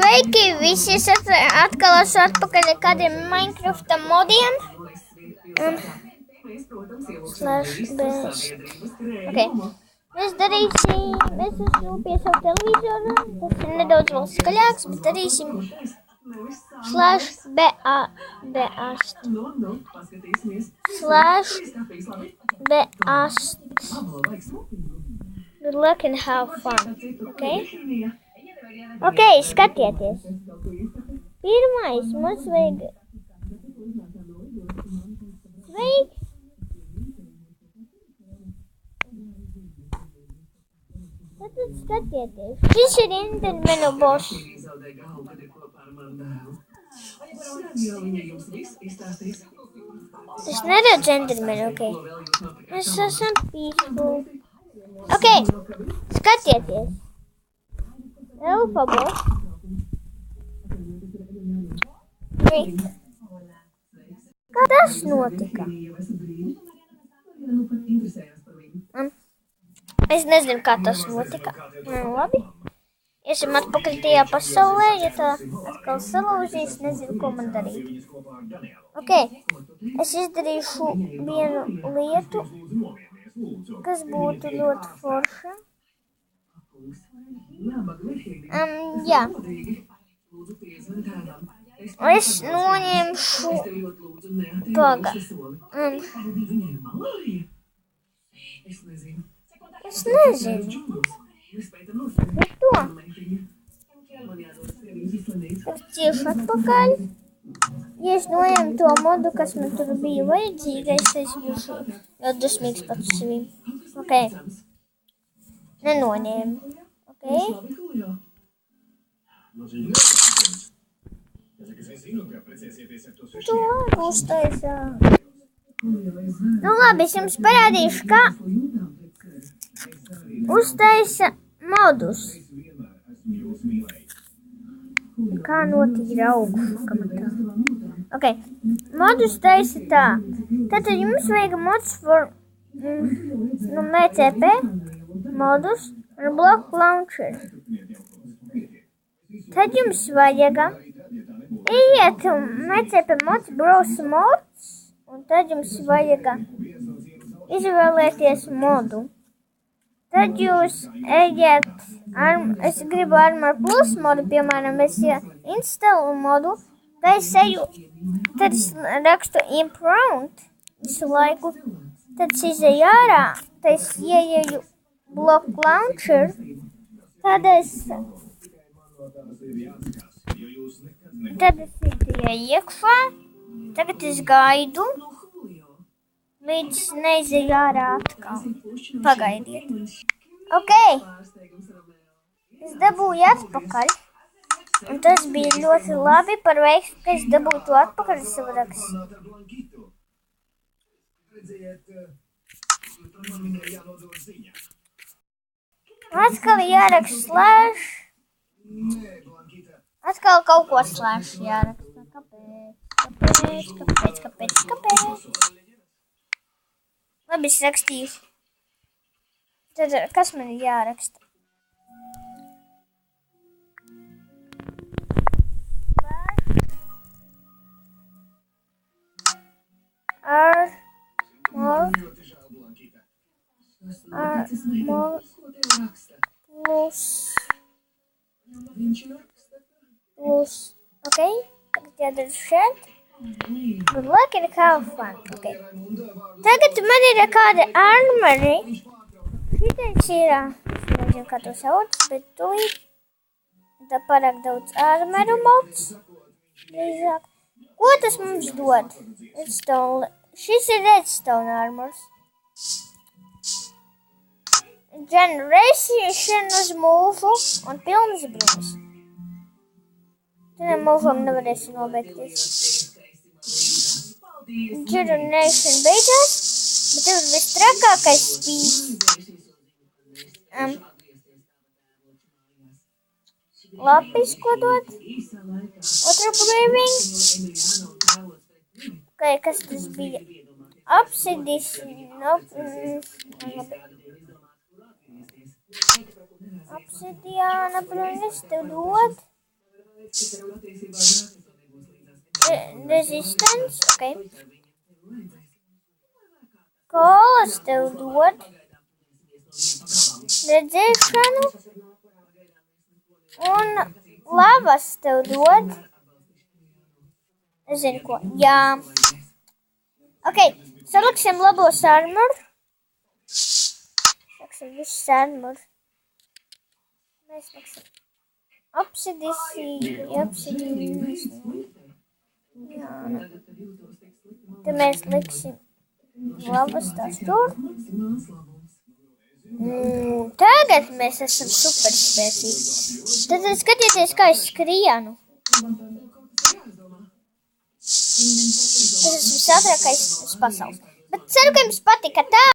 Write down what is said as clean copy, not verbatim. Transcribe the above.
Sveiki visi, es atkal esmu atpakaļ ar kādiem Minecrafta modiem. Okay. Mēs esmu pie savu televizoru, tas ir nedaudz vēl skaļāks, bet darīsim /beast. Good luck and have fun, okay? Ok, skatieties. Pirmais mums vajag. Sveiki! Tad skatieties. Šis ir Endermanu boss. Es neredzu Endermanu, ok. Mēs esam peaceful. Ok, skatieties. Elfa boss. Kā tas notika? Es nezinu, kā tas notika. Labi. Iesim atpakaļ tajā pasaulē, ja tā atkal salaužīs, nezinu, ko man darīt. Ok, es izdarīšu vienu lietu, kas būtu ļoti forša. Jā. Es noņemšu Es nezinu. Bet to. Es ciešu atpakaļ. Ja es noņemu to modu, kas man tur bija vajadzīgais, es būšu ļoti dusmīgs pats savim. Ok. Nenoņēmu. Ok. To uztaisā. Nu labi, es jums parādīšu, kā uztaisa modus. Kā notīra augšu. Ok, modus taisa tā. Tātad jums vajag mods for MCP, modus un block launcher. Tad jums vajag iet MCP mods, browse mods, un tad jums vajag izvēlēties modu. Tad jūs ejiet, es gribu Armor Plus modu, piemēram, es installu modu, tad es rakstu imprint visu laiku, tad es izēju ārā, tad es ieeju block launcher, tad es ieeju iekšā, tagad es gaidu, līdz neizēju ārā atkal. Pagaidiet. Ok. Es dabūju atpakaļ. Un tas bija ļoti labi par veiksmi, ka es dabūju to atpakaļ savu rakstu. Atkal jāraksta slash. Atkal kaut ko slash jāraksta. Kāpēc? Labi, es rakstīšu. Tad kas man ir jāraksta? Armor plus. Ok? Tagad jādara šeit. Good luck and have fun. Okay. Tagad man ir kāda armori. Šitais ir, es nezinu, kā to sauc, bet tūlīt. Tā pārāk daudz armoru mods. Ko tas mums dod? Redstone. Šis ir redstone armors. Generation uz mūžu un pilnas brunas. Tad mūžam nevarēsi nobeigties. Generation beidzās, bet tev ir vistrakākais spīd. Lapis, ko dod? Otra brīving. Ok, kas tas bija? Obsidiāna brunis tev dod. Resistance, ok. Kolas tev dod redzēšanu un lavas tev dod. Nezinu ko. Jā. Ok, saliksim labos armor. Saksim visu armor. Mēs liksim obsidijas. Jā. Te mēs liksim lavas tās tur. Tagad mēs esam super spēcīgi. Tad skatieties, kā es skrienu. Tas esmu visātrākais uz pasaules. Bet ceru, ka jums patika tā.